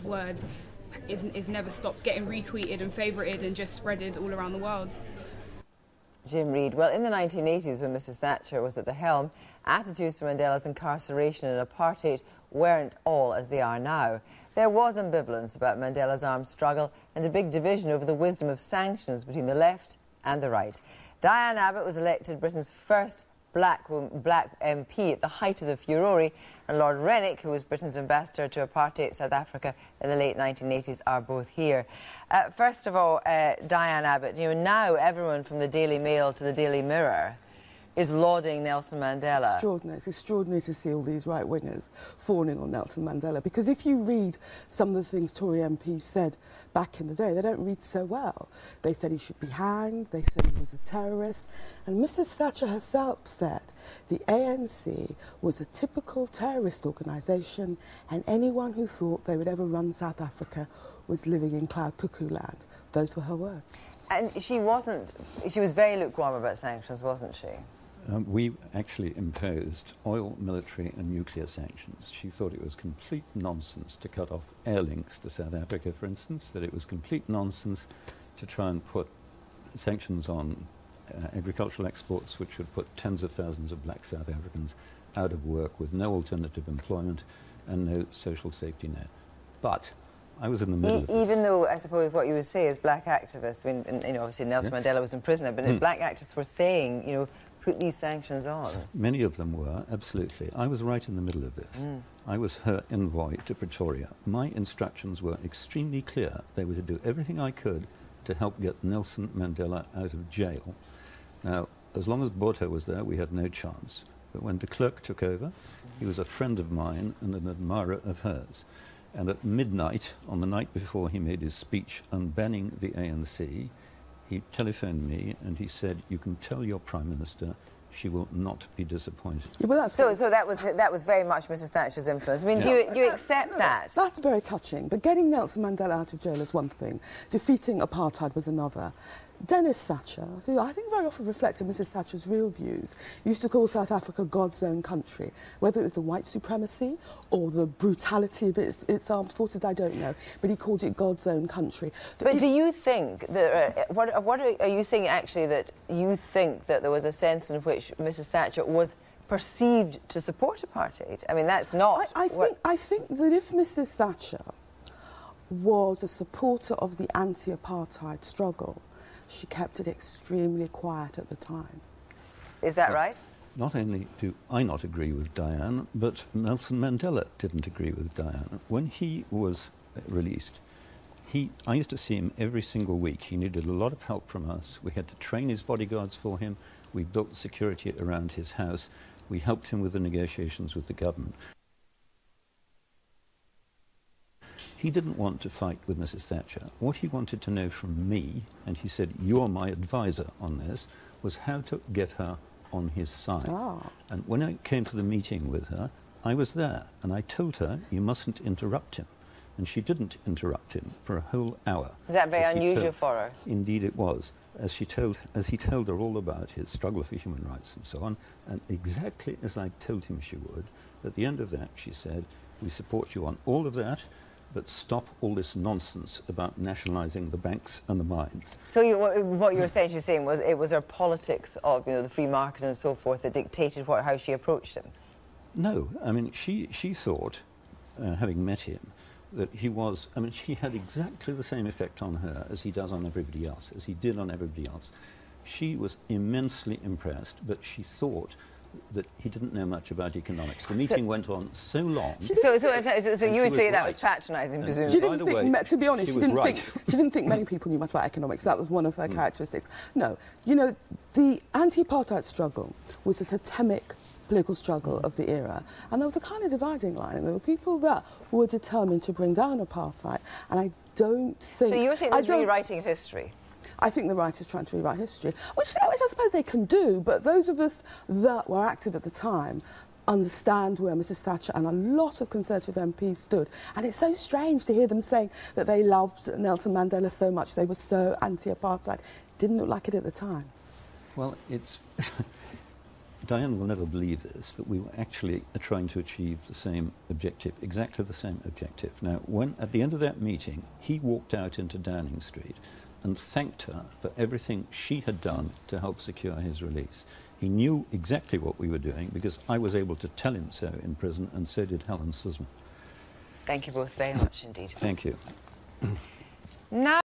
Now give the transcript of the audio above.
word is never stopped getting retweeted and favoured and just spreaded all around the world. Jim Reid. Well, in the 1980s, when Mrs Thatcher was at the helm, attitudes to Mandela's incarceration and apartheid weren't all as they are now. There was ambivalence about Mandela's armed struggle and a big division over the wisdom of sanctions between the left and the right. Diane Abbott was elected Britain's first black MP at the height of the furore, and Lord Rennick, who was Britain's ambassador to apartheid South Africa in the late 1980s, are both here. First of all, Diane Abbott, you know, now everyone from the Daily Mail to the Daily Mirror is lauding Nelson Mandela. Extraordinary. It's extraordinary to see all these right-wingers fawning on Nelson Mandela, because if you read some of the things Tory MPs said back in the day, they don't read so well. They said he should be hanged, they said he was a terrorist, and Mrs Thatcher herself said the ANC was a typical terrorist organisation, and anyone who thought they would ever run South Africa was living in cloud cuckoo land. Those were her words. And she was very lukewarm about sanctions, wasn't she? We actually imposed oil, military and nuclear sanctions. She thought it was complete nonsense to cut off air links to South Africa, for instance, that it was complete nonsense to try and put sanctions on agricultural exports, which would put tens of thousands of black South Africans out of work with no alternative employment and no social safety net. But I was in the middle of it. Even though, I suppose, what you would say is black activists, I mean, you know, obviously Nelson Mandela was in prison, but black activists were saying, you know, put these sanctions on. Many of them were, absolutely. I was right in the middle of this. I was her envoy to Pretoria. My instructions were extremely clear. They were to do everything I could to help get Nelson Mandela out of jail. Now, as long as Botha was there, we had no chance. But when de Klerk took over, he was a friend of mine and an admirer of hers. And at midnight, on the night before he made his speech unbanning the ANC, he telephoned me and he said, "You can tell your Prime Minister she will not be disappointed." Yeah, well, so that was very much Mrs Thatcher's influence. I mean, do you accept that? That's very touching. But getting Nelson Mandela out of jail is one thing. Defeating apartheid was another. Dennis Thatcher, who I think very often reflected Mrs Thatcher's real views, used to call South Africa God's own country. Whether it was the white supremacy or the brutality of its armed forces, I don't know. But he called it God's own country. But do you think that, what are you saying actually, that you think that there was a sense in which Mrs Thatcher was perceived to support apartheid? I mean, that's not... I think that if Mrs Thatcher was a supporter of the anti-apartheid struggle, she kept it extremely quiet at the time. Is that right? Not only do I not agree with Diane, but Nelson Mandela didn't agree with Diane. When he was released, I used to see him every single week. He needed a lot of help from us. We had to train his bodyguards for him. We built security around his house. We helped him with the negotiations with the government. He didn't want to fight with Mrs Thatcher. What he wanted to know from me, and he said, "You're my advisor on this," was how to get her on his side. And when I came to the meeting with her, I was there, and I told her, "You mustn't interrupt him." And she didn't interrupt him for a whole hour. Is that very unusual for her? Indeed it was. As he told her all about his struggle for human rights and so on, and exactly as I told him she would, at the end of that she said, "We support you on all of that, but stop all this nonsense about nationalising the banks and the mines." So what you were essentially saying was it was her politics of, you know, the free market and so forth that dictated how she approached him? No, I mean, she thought, having met him, that he was, I mean, he had exactly the same effect on her as he does on everybody else, as he did on everybody else. She was immensely impressed, but she thought that he didn't know much about economics. The meeting went on so long. So you would say that was patronising, presumably? She didn't think, to be honest, she didn't think many people knew much about economics. That was one of her characteristics. No, you know, the anti-apartheid struggle was a totemic political struggle of the era, and there was a kind of dividing line, and there were people that were determined to bring down apartheid, and I don't think... So you think there's rewriting of history? I think the right is trying to rewrite history, which I suppose they can do, but those of us that were active at the time understand where Mrs Thatcher and a lot of Conservative MPs stood. And it's so strange to hear them saying that they loved Nelson Mandela so much, they were so anti-apartheid. Didn't look like it at the time. Well, it's... Diane will never believe this, but we were actually trying to achieve the same objective, exactly the same objective. Now, when at the end of that meeting, he walked out into Downing Street and thanked her for everything she had done to help secure his release. He knew exactly what we were doing because I was able to tell him so in prison, and so did Helen Suzman. Thank you both very much indeed. Thank you. Now